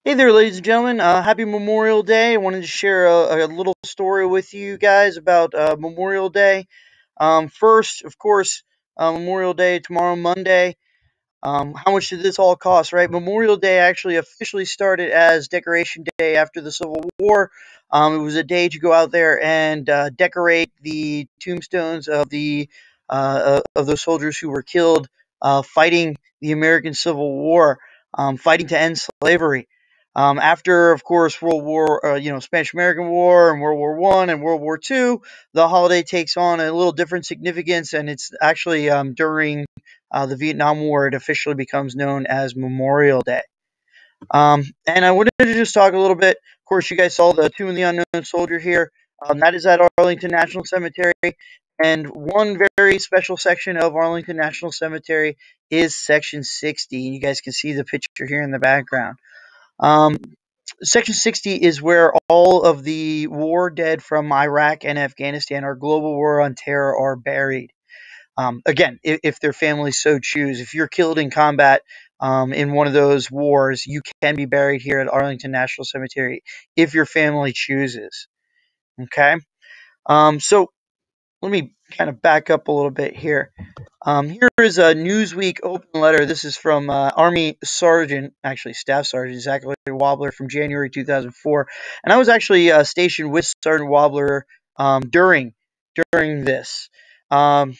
Hey there, ladies and gentlemen. Happy Memorial Day. I wanted to share a little story with you guys about Memorial Day. First, of course, Memorial Day tomorrow, Monday. How much did this all cost, right? Memorial Day actually officially started as Decoration Day after the Civil War. It was a day to go out there and decorate the tombstones of those soldiers who were killed fighting the American Civil War, fighting to end slavery. After, of course, Spanish American War and World War I and World War II, the holiday takes on a little different significance, and it's actually during the Vietnam War, it officially becomes known as Memorial Day. And I wanted to just talk a little bit. Of course, you guys saw the Tomb of the Unknown Soldier here. That is at Arlington National Cemetery. And one very special section of Arlington National Cemetery is Section 60. You guys can see the picture here in the background. Um, Section 60 is where all of the war dead from Iraq and Afghanistan, our global war on terror, are buried. Again, if their families so choose. If you're killed in combat in one of those wars, you can be buried here at Arlington National Cemetery if your family chooses. Okay? So let me kind of back up a little bit here. Here is a Newsweek open letter. This is from Army Sergeant, actually Staff Sergeant Zachary Wobbler from January 2004. And I was actually stationed with Sergeant Wobbler during this. Um,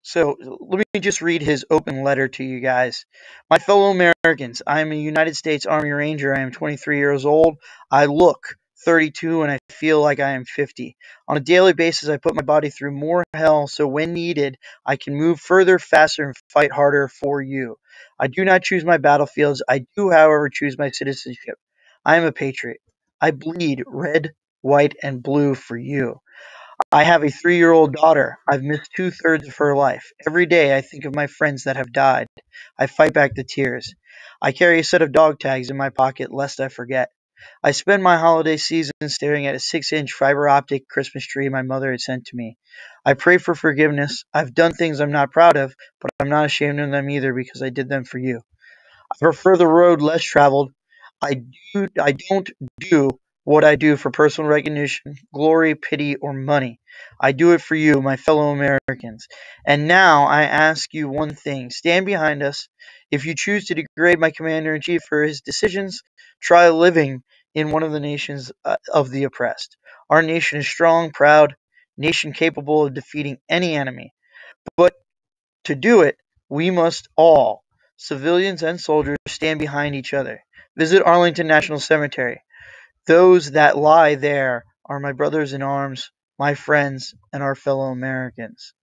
so let me just read his open letter to you guys. My fellow Americans, I am a United States Army Ranger. I am 23 years old. I look 32 and I feel like I am 50. On a daily basis, I put my body through more hell so when needed, I can move further, faster, and fight harder for you. I do not choose my battlefields. I do, however, choose my citizenship. I am a patriot. I bleed red, white, and blue for you. I have a 3-year-old daughter. I've missed two-thirds of her life. Every day I think of my friends that have died. I fight back the tears. I carry a set of dog tags in my pocket lest I forget. I spend my holiday season staring at a 6-inch fiber optic Christmas tree my mother had sent to me. I pray for forgiveness. I've done things I'm not proud of, but I'm not ashamed of them either because I did them for you. I prefer the road less traveled. I don't do what I do for personal recognition, glory, pity, or money. I do it for you, my fellow Americans. And now I ask you one thing. Stand behind us. If you choose to degrade my commander in chief for his decisions, try living in one of the nations of the oppressed. Our nation is strong, proud, nation capable of defeating any enemy. But to do it, we must all, civilians and soldiers, stand behind each other. Visit Arlington National Cemetery. Those that lie there are my brothers in arms, my friends, and our fellow Americans.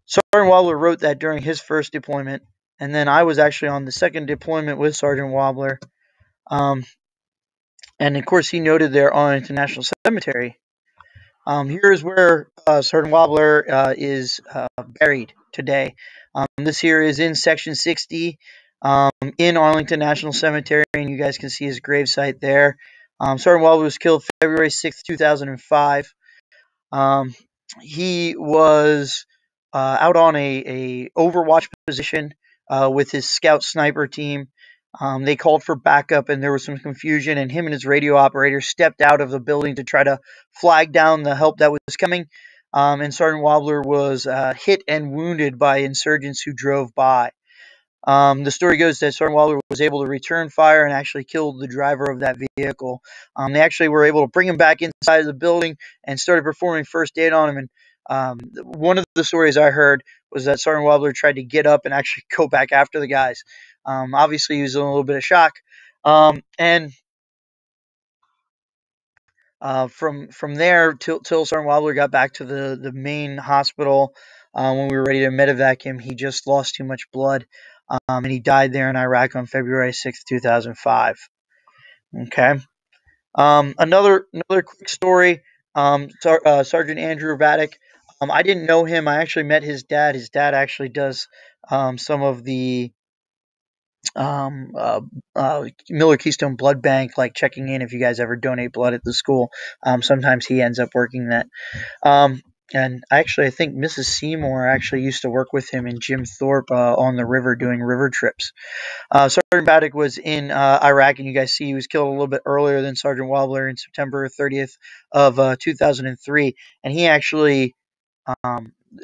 Sergeant Wobbler wrote that during his first deployment, and then I was actually on the second deployment with Sergeant Wobbler. Um, and of course, he noted there Arlington National Cemetery. Here is where Sergeant Wobbler is buried today. This here is in Section 60 in Arlington National Cemetery, and you guys can see his gravesite there. Sergeant Wobbler was killed February 6th, 2005. Um, he was out on a overwatch position with his scout sniper team. They called for backup, and there was some confusion, and him and his radio operator stepped out of the building to try to flag down the help that was coming. And Sergeant Wobbler was hit and wounded by insurgents who drove by. The story goes that Sergeant Waller was able to return fire and actually killed the driver of that vehicle. They actually were able to bring him back inside of the building and started performing first aid on him. And one of the stories I heard was that Sergeant Wobbler tried to get up and actually go back after the guys. Obviously, he was in a little bit of shock. And from there till Sergeant Wobbler got back to the main hospital when we were ready to medevac him, he just lost too much blood, and he died there in Iraq on February 6th, 2005. Okay. Another quick story. Sergeant Andrew Vadek. I didn't know him. I actually met his dad. His dad actually does some of the um, uh, Miller Keystone Blood Bank, like checking in if you guys ever donate blood at the school. Sometimes he ends up working that. Um, I think Mrs. Seymour actually used to work with him and Jim Thorpe on the river doing river trips. Sergeant Paddock was in Iraq, and you guys see he was killed a little bit earlier than Sergeant Wobbler in September 30th of 2003, and he actually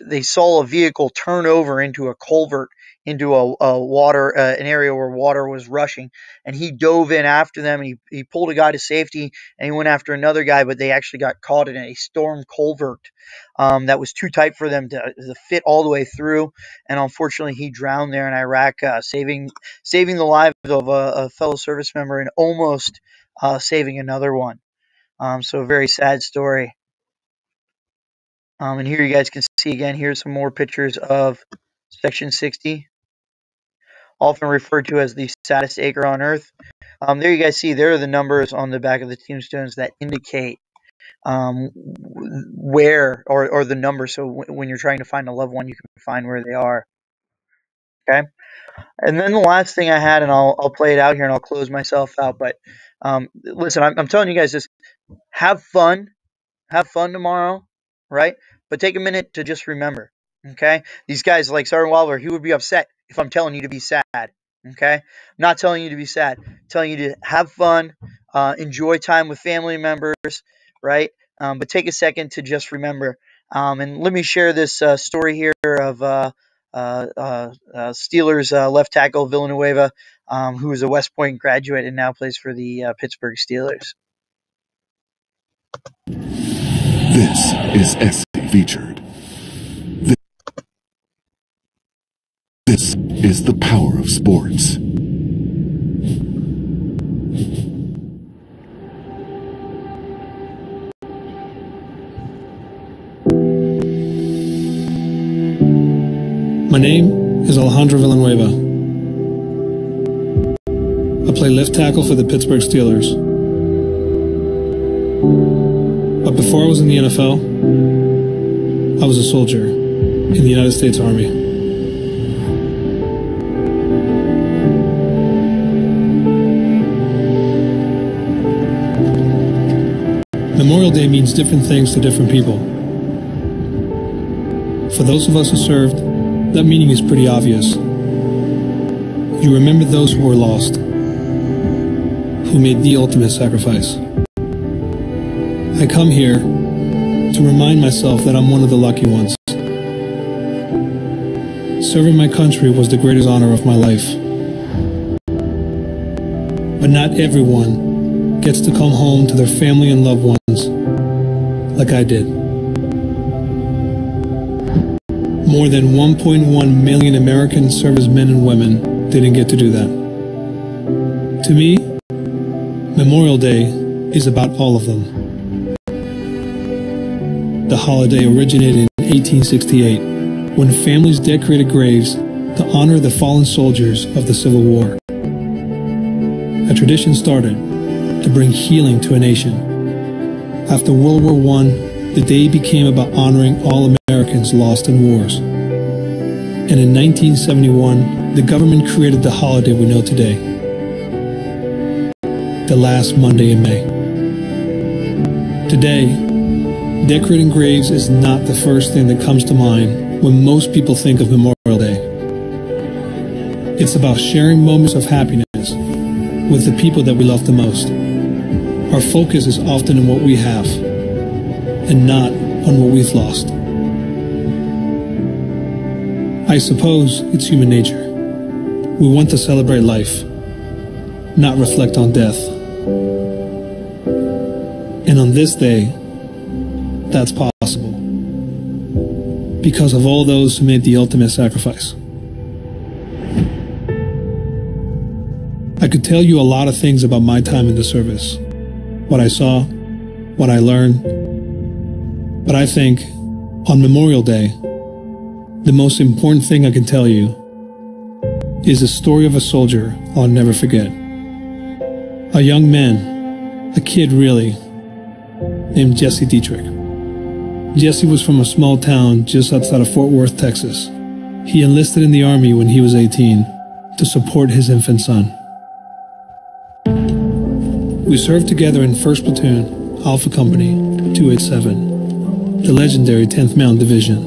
they saw a vehicle turn over into a culvert, into a water, an area where water was rushing, and he dove in after them, and he pulled a guy to safety, and he went after another guy, but they actually got caught in a storm culvert that was too tight for them to fit all the way through, and unfortunately he drowned there in Iraq, saving the lives of a fellow service member and almost saving another one. So a very sad story. And here you guys can see again, here's some more pictures of Section 60, often referred to as the saddest acre on earth. There you guys see, there are the numbers on the back of the tombstones that indicate where, or the number, so when you're trying to find a loved one, you can find where they are. Okay? And then the last thing I had, and I'll play it out here and I'll close myself out, but listen, I'm telling you guys this, have fun tomorrow, right? But take a minute to just remember, okay? These guys like Sergeant Wobbler, he would be upset if I'm telling you to be sad, okay? I'm not telling you to be sad. I'm telling you to have fun, enjoy time with family members, right? But take a second to just remember. And let me share this story here of Steelers left tackle Villanueva, who is a West Point graduate and now plays for the Pittsburgh Steelers. This is SC Featured. This is the power of sports. My name is Alejandro Villanueva. I play left tackle for the Pittsburgh Steelers. But before I was in the NFL, I was a soldier in the United States Army. Memorial Day means different things to different people. For those of us who served, that meaning is pretty obvious. You remember those who were lost, who made the ultimate sacrifice. I come here to remind myself that I'm one of the lucky ones. Serving my country was the greatest honor of my life. But not everyone gets to come home to their family and loved ones like I did. More than 1.1 million American servicemen and women didn't get to do that. To me, Memorial Day is about all of them. The holiday originated in 1868, when families decorated graves to honor the fallen soldiers of the Civil War. A tradition started to bring healing to a nation. After World War I, the day became about honoring all Americans lost in wars. And in 1971, the government created the holiday we know today, the last Monday in May. Today, decorating graves is not the first thing that comes to mind when most people think of Memorial Day. It's about sharing moments of happiness with the people that we love the most. Our focus is often on what we have and not on what we've lost. I suppose it's human nature. We want to celebrate life, not reflect on death. And on this day, that's possible because of all those who made the ultimate sacrifice. I could tell you a lot of things about my time in the service, what I saw, what I learned, but I think on Memorial Day, the most important thing I can tell you is the story of a soldier I'll never forget. A young man, a kid really, named Jesse Dietrich. Jesse was from a small town just outside of Fort Worth, Texas. He enlisted in the Army when he was 18 to support his infant son. We served together in 1st Platoon, Alpha Company, 287. the legendary 10th Mountain Division.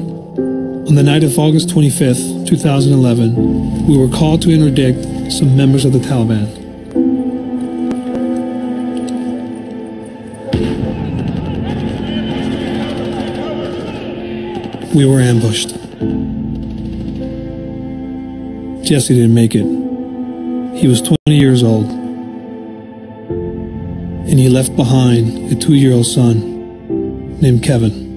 On the night of August 25th, 2011, we were called to interdict some members of the Taliban. We were ambushed. Jesse didn't make it. He was 20 years old, and he left behind a 2-year-old son named Kevin.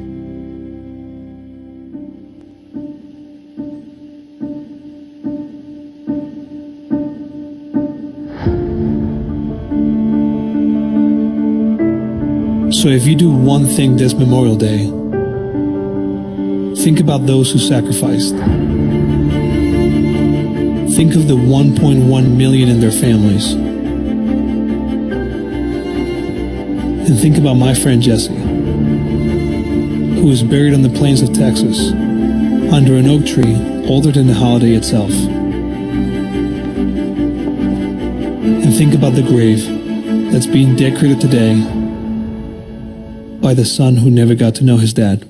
So if you do one thing this Memorial Day, think about those who sacrificed. Think of the 1.1 million and their families. And think about my friend Jesse, who is buried on the plains of Texas, under an oak tree older than the holiday itself. And think about the grave that's being decorated today by the son who never got to know his dad.